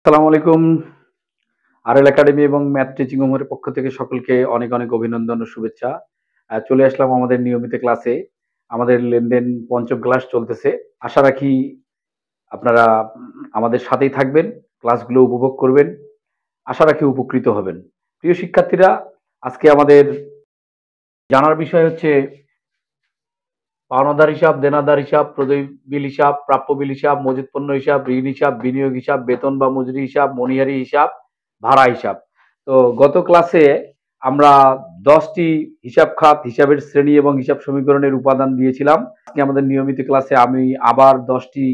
আসসালামু আলাইকুম। RL academy এবং ম্যাথ টিচিং হোমের পক্ষ থেকে সকলকে অনেক অনেক অভিনন্দন ও শুভেচ্ছা। চলে আসলাম আমাদের নিয়মিত ক্লাসে। আমাদের লেনদেন পঞ্চম ক্লাস চলতেছে। আশা রাখি আপনারা আমাদের সাথেই থাকবেন, ক্লাসগুলো উপভোগ করবেন। আশা রাখি উপকৃত হবেন। প্রিয় শিক্ষার্থীরা, আজকে আমাদের জানার বিষয় হচ্ছে পাওনাদার হিসাব, দেনাদার হিসাব, প্রদেয় বিল হিসাব, প্রাপ্য বিল হিসাব, মজুত পণ্য হিসাব, ঋণ হিসাব, বিনিয়োগ হিসাব, বেতন বা মজুরি হিসাব, মনিহারি হিসাব, ভাড়া হিসাব। তো গত ক্লাসে আমরা 10টি হিসাব খাত, হিসাবের শ্রেণী এবং হিসাব সমীকরণের উপাদান দিয়েছিলাম। আজকে আমাদের নিয়মিত ক্লাসে আমি আবার 10টি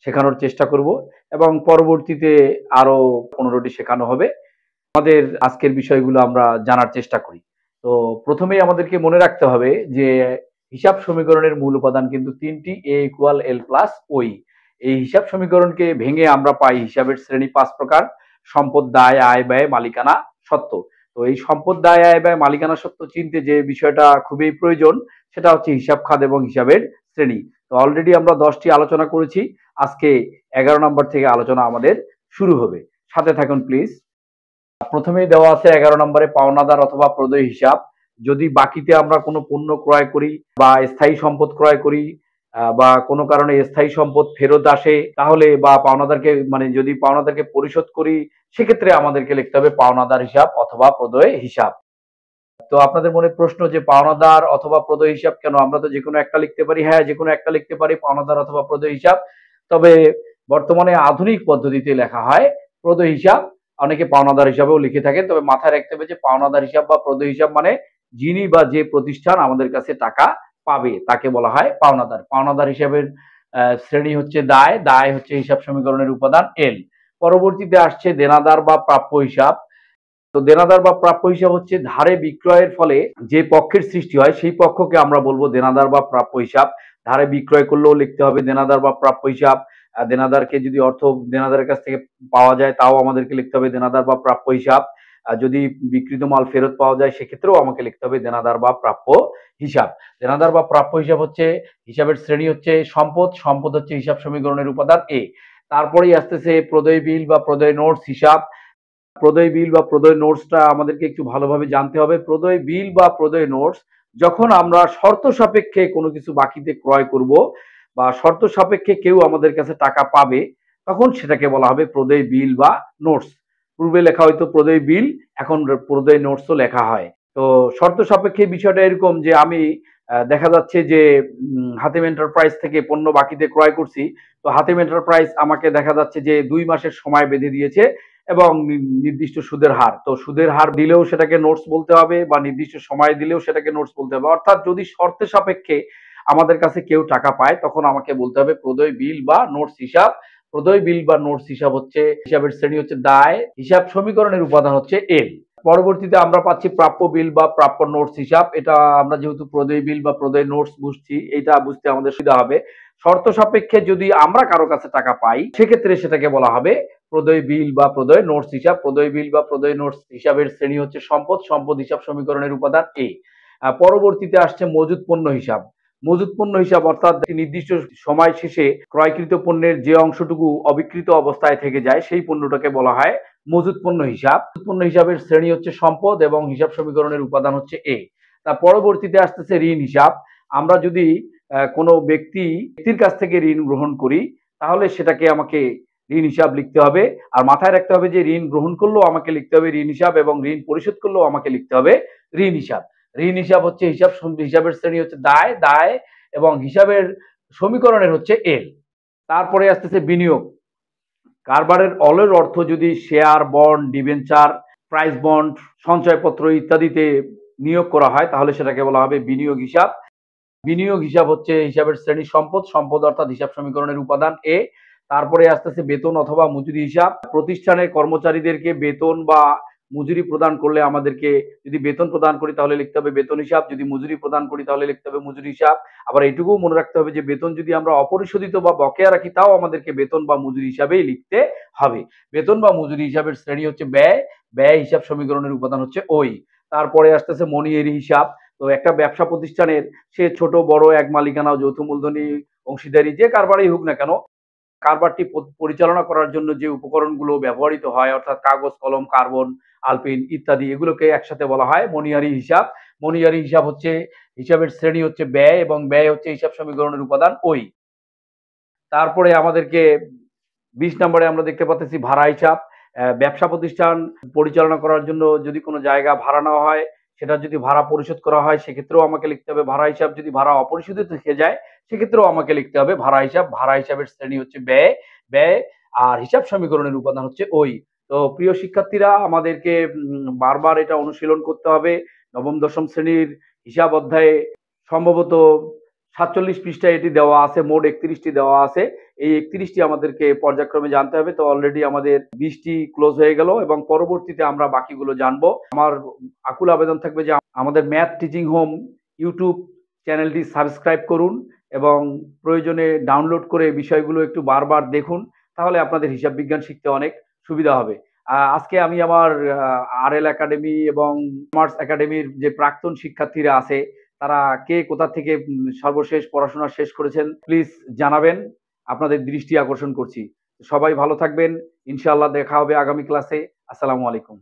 শেখানোর চেষ্টা করব এবং পরবর্তীতে আরো 15টি শেখানো হবে। আমাদের আজকের বিষয়গুলো আমরা জানার চেষ্টা করি। তো প্রথমেই আমাদেরকে মনে রাখতে হবে যে হিসাব সমীকরণের মূল উপাদান কিন্তু তিনটি, এ ইকুয়াল এল প্লাস ওই। এই হিসাব সমীকরণকে ভেঙে আমরা পাই হিসাবের শ্রেণী 5 প্রকার: সম্পদ, দায়, আয়, ব্যয়, মালিকানা, সত্ত্ব। তো এই সম্পদ, দায়, আয়, ব্যয়, মালিকানা, সত্ত্ব চিনতে যে বিষয়টা খুবই প্রয়োজন সেটা হচ্ছে হিসাব খাত এবং হিসাবের শ্রেণী। তো অলরেডি আমরা 10টি আলোচনা করেছি। আজকে 11 নম্বর থেকে আলোচনা আমাদের শুরু হবে। সাথে থাকুন প্লিজ। প্রথমেই দেওয়া আছে 11 নম্বরে পাওনাদার অথবা প্রদেয় হিসাব। যদি বাকিতে আমরা কোনো পণ্য ক্রয় করি বা স্থায়ী সম্পদ ক্রয় করি বা কোনো কারণে স্থায়ী সম্পদ ফেরত আসে, তাহলে বা পাওনাদারকে যদি পাওনাদারকে পরিশোধ করি, সেক্ষেত্রে আমাদেরকে লিখতে হবে পাওনাদার হিসাব অথবা প্রদেয় হিসাব। তো আপনাদের মনে প্রশ্ন যে পাওনাদার অথবা প্রদেয় হিসাব কেন? আমরা তো যেকোনো একটা লিখতে পারি। হ্যাঁ, যেকোনো একটা লিখতে পারি, পাওনাদার অথবা প্রদেয় হিসাব। তবে বর্তমানে আধুনিক পদ্ধতিতে লেখা হয় প্রদেয় হিসাব। অনেকে পাওনাদার হিসাবেও লিখে থাকেন। তবে মাথায় রাখতে হবে যে পাওনাদার হিসাব বা প্রদেয় হিসাব মানে যিনি বা যে প্রতিষ্ঠান আমাদের কাছে টাকা পাবে তাকে বলা হয় পাওনাদার। পাওনাদার হিসাবের শ্রেণী হচ্ছে দায়। দায় হচ্ছে হিসাব সমীকরণের উপাদান এল। পরবর্তীতে আসছে দেনাদার বা প্রাপ্য হিসাব। তো দেনাদার বা প্রাপ্য হিসাব হচ্ছে ধারে বিক্রয়ের ফলে যে পক্ষের সৃষ্টি হয় সেই পক্ষকে আমরা বলবো দেনাদার বা প্রাপ্য হিসাব। ধারে বিক্রয় করলেও লিখতে হবে দেনাদার বা প্রাপ্য হিসাব। দেনাদারকে যদি অর্থ দেনাদারের কাছ থেকে পাওয়া যায় তাও আমাদেরকে লিখতে হবে দেনাদার বা প্রাপ্য হিসাব। যদি বিক্রিত মাল ফেরত পাওয়া যায় সেক্ষেত্রেও আমাকে লিখতে হবে দেনাদার বা প্রাপ্য হিসাব। দেনাদার বা প্রাপ্য হিসাব হচ্ছে হিসাবের শ্রেণী হচ্ছে সম্পদ। সম্পদ হচ্ছে হিসাব সমীকরণের উপাদান এ। তারপরেই আসতেছে প্রদেয় বিল বা প্রদেয় নোটস হিসাব। প্রদেয় বিল বা প্রদেয় নোটসটা আমাদেরকে একটু ভালোভাবে জানতে হবে। প্রদেয় বিল বা প্রদেয় নোটস যখন আমরা শর্ত সাপেক্ষে কোনো কিছু বাকিতে ক্রয় করব বা শর্ত সাপেক্ষে কেউ আমাদের কাছে টাকা পাবে, তখন সেটাকে বলা হবে প্রদেয় বিল বা নোটস। পূর্বে লেখা হয়তো প্রদেয় বিল, এখন প্রদেয় নোটসও লেখা হয়। তো শর্ত সাপেক্ষে বিষয়টা এরকম যে আমি দেখা যাচ্ছে যে হাতিম এন্টারপ্রাইজ থেকে পণ্য বাকিতে ক্রয় করছি। তো হাতিম এন্টারপ্রাইজ আমাকে দেখা যাচ্ছে যে 2 মাসের সময় বেঁধে দিয়েছে এবং নির্দিষ্ট সুদের হার। তো সুদের হার দিলেও সেটাকে নোটস বলতে হবে বা নির্দিষ্ট সময় দিলেও সেটাকে নোটস বলতে হবে। অর্থাৎ যদি শর্তের সাপেক্ষে আমাদের কাছে কেউ টাকা পায় তখন আমাকে বলতে হবে প্রদেয় বিল বা নোটস হিসাব। প্রদেয় বিল বা নোটস হিসাব হচ্ছে হিসাবের শ্রেণী হচ্ছে দায়। হিসাব সমীকরণের উপাদান হচ্ছে এল। পরবর্তীতে আমরা পাচ্ছি প্রাপ্য বিল বা প্রাপ্য নোটস হিসাব। এটা আমরা যেহেতু প্রদেয় বিল বা প্রদেয় নোটস বুঝছি, এটা বুঝতে আমাদের সুবিধা হবে। শর্ত সাপেক্ষে যদি আমরা কারো কাছে টাকা পাই সেক্ষেত্রে সেটাকে বলা হবে প্রদেয় বিল বা প্রদেয় নোটস হিসাব। প্রদেয় বিল বা প্রদেয় নোটস হিসাবের শ্রেণী হচ্ছে সম্পদ। সম্পদ হিসাব সমীকরণের উপাদান এ। পরবর্তীতে আসছে মজুত পণ্য হিসাব। মজুত পণ্য হিসাব অর্থাৎ নির্দিষ্ট সময় শেষে ক্রয়কৃত পণ্যের যে অংশটুকু অবিকৃত অবস্থায় থেকে যায় সেই পণ্যটাকে বলা হয় মজুত পণ্য হিসাব। মজুত পণ্য হিসাবের শ্রেণী হচ্ছে সম্পদ এবং হিসাব সমীকরণের উপাদান হচ্ছে এ। তার পরবর্তীতে আসতেছে ঋণ হিসাব। আমরা যদি কোনো ব্যক্তির কাছ থেকে ঋণ গ্রহণ করি তাহলে সেটাকে আমাকে ঋণ হিসাব লিখতে হবে। আর মাথায় রাখতে হবে যে ঋণ গ্রহণ করলেও আমাকে লিখতে হবে ঋণ হিসাব এবং ঋণ পরিশোধ করলেও আমাকে লিখতে হবে ঋণ হিসাব। ঋণ হিসাব হচ্ছে হিসাবের শ্রেণী হচ্ছে দায়। দায় এবং হিসাবের সমীকরণের হচ্ছে এল। তারপরে আসতেছে বিনিয়োগ। কারবারের অলের অর্থ যদি share, bond, debenture, price bond, সঞ্চয়পত্র ইত্যাদিতে নিয়োগ করা হয় তাহলে সেটাকে বলা হবে বিনিয়োগ হিসাব। বিনিয়োগ হিসাব হচ্ছে হিসাবের শ্রেণী সম্পদ। সম্পদ অর্থাৎ হিসাব সমীকরণের উপাদান এ। তারপরে আসতেছে বেতন অথবা মজুরি হিসাব। প্রতিষ্ঠানের কর্মচারীদেরকে বেতন বা মজুরি প্রদান করলে আমাদেরকে যদি বেতন প্রদান করি তাহলে লিখতে হবে বেতন হিসাব। যদি মজুরি প্রদান করি তাহলে লিখতে হবে মজুরি হিসাব। আবার এটুকুও মনে রাখতে হবে যে বেতন যদি আমরা অপরিশোধিত বা বকেয়া রাখি তাও আমাদেরকে বেতন বা মজুরি হিসাবেই লিখতে হবে। বেতন বা মজুরি হিসাবের শ্রেণী হচ্ছে ব্যয়। ব্যয় হিসাব সমীকরণের উপাদান হচ্ছে ওই। তারপরে আসতেছে মনিহারি হিসাব। তো একটা ব্যবসা প্রতিষ্ঠানের সে ছোট বড় এক মালিকানা যৌথ মূলধনী অংশীদারি যে কারবারই হোক না কেন কারবারটি পরিচালনা করার জন্য যে উপকরণগুলো ব্যবহৃত হয় অর্থাৎ কাগজ, কলম, কার্বন, আলপিন ইত্যাদি এগুলোকে একসাথে বলা হয় মনিহারি হিসাব। মনিহারি হিসাব হচ্ছে হিসাবের শ্রেণী হচ্ছে ব্যয় এবং ব্যয় হচ্ছে হিসাব সমীকরণের উপাদান ওই। তারপরে আমাদেরকে 20 নম্বরে আমরা দেখতে পাচ্ছি ভাড়া হিসাব। ব্যবসা প্রতিষ্ঠান পরিচালনা করার জন্য যদি কোনো জায়গা ভাড়া নেওয়া হয়, সেটা যদি ভাড়া পরিশোধ করা হয় সেক্ষেত্রেও আমাকে লিখতে হবে ভাড়া হিসাব। যদি ভাড়া অপরিশোধিত থেকে যায় সেক্ষেত্রেও আমাকে লিখতে হবে ভাড়া হিসাব। ভাড়া হিসাবের শ্রেণী হচ্ছে ব্যয়, ব্যয় আর হিসাব সমীকরণের উপাদান হচ্ছে ওই। তো প্রিয় শিক্ষার্থীরা আমাদেরকে বারবার এটা অনুশীলন করতে হবে। নবম দশম শ্রেণীর হিসাব অধ্যায়ে সম্ভবত 47 পৃষ্ঠায় এটি দেওয়া আছে, মোট 31টি দেওয়া আছে। এই 31টি আমাদেরকে পর্যায়ক্রমে জানতে হবে। তো অলরেডি আমাদের 20টি ক্লোজ হয়ে গেল এবং পরবর্তীতে আমরা বাকিগুলো জানবো। আমার আকুল আবেদন থাকবে যে আমাদের ম্যাথ টিচিং হোম ইউটিউব চ্যানেলটি সাবস্ক্রাইব করুন এবং প্রয়োজনে ডাউনলোড করে বিষয়গুলো একটু বারবার দেখুন। তাহলে আপনাদের হিসাব বিজ্ঞান শিখতে অনেক সুবিধা হবে। আজকে আমি আমার আরএল একাডেমি এবং কমার্স একাডেমির যে প্রাক্তন শিক্ষার্থীরা আছে তারা কে কোথা থেকে সর্বশেষ পড়াশোনা শেষ করেছেন প্লিজ জানাবেন। আপনাদের দৃষ্টি আকর্ষণ করছি। সবাই ভালো থাকবেন। ইনশাআল্লাহ দেখা হবে আগামী ক্লাসে। আসসালামু আলাইকুম।